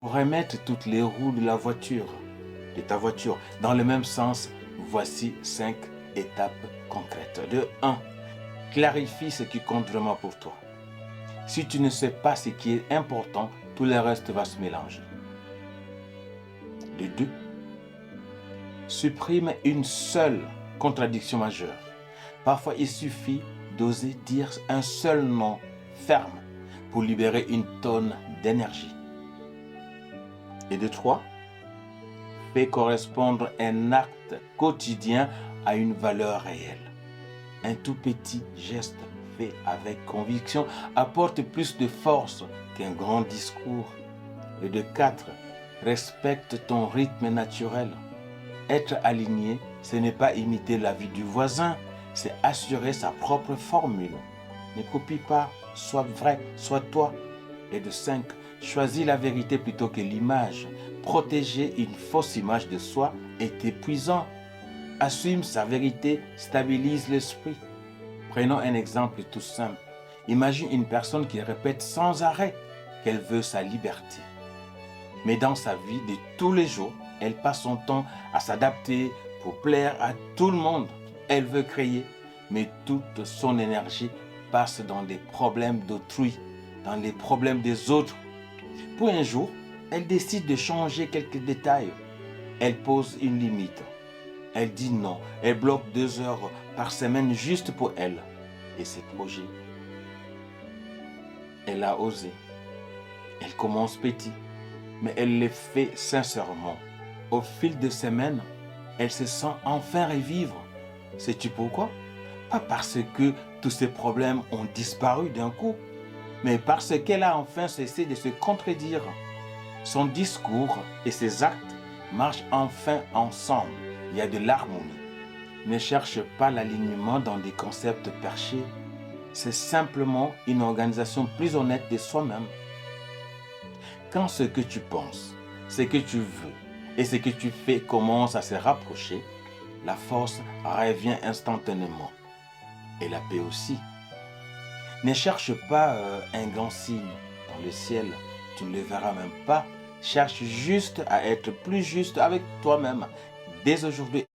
Pour remettre toutes les roues de ta voiture, dans le même sens, voici 5 étapes concrètes. De 1. Clarifie ce qui compte vraiment pour toi. Si tu ne sais pas ce qui est important, tout le reste va se mélanger. De 2. Supprime une seule contradiction majeure. Parfois, il suffit d'oser dire un seul nom ferme pour libérer une tonne d'énergie. Et de 3. Fais correspondre un acte quotidien à une valeur réelle. Un tout petit geste fait avec conviction apporte plus de force qu'un grand discours. Et de 4. Respecte ton rythme naturel. Être aligné, ce n'est pas imiter la vie du voisin, c'est assurer sa propre formule. Ne copie pas, sois vrai, sois toi. Et de 5. Choisis la vérité plutôt que l'image. Protéger une fausse image de soi est épuisant. Assume sa vérité, stabilise l'esprit. Prenons un exemple tout simple. Imagine une personne qui répète sans arrêt qu'elle veut sa liberté. Mais dans sa vie de tous les jours, elle passe son temps à s'adapter pour plaire à tout le monde. Elle veut créer, mais toute son énergie passe dans les problèmes d'autrui, dans les problèmes des autres. Pour un jour, elle décide de changer quelques détails. Elle pose une limite. Elle dit non. Elle bloque 2 heures par semaine juste pour elle et ses projets. Elle a osé. Elle commence petit, mais elle le fait sincèrement. Au fil des semaines, elle se sent enfin revivre. Sais-tu pourquoi? Pas parce que tous ses problèmes ont disparu d'un coup, mais parce qu'elle a enfin cessé de se contredire. Son discours et ses actes marchent enfin ensemble. Il y a de l'harmonie. Ne cherche pas l'alignement dans des concepts perchés. C'est simplement une organisation plus honnête de soi-même. Quand ce que tu penses, ce que tu veux et ce que tu fais commence à se rapprocher, la force revient instantanément. Et la paix aussi. Ne cherche pas un grand signe dans le ciel. Tu ne le verras même pas. Cherche juste à être plus juste avec toi-même dès aujourd'hui.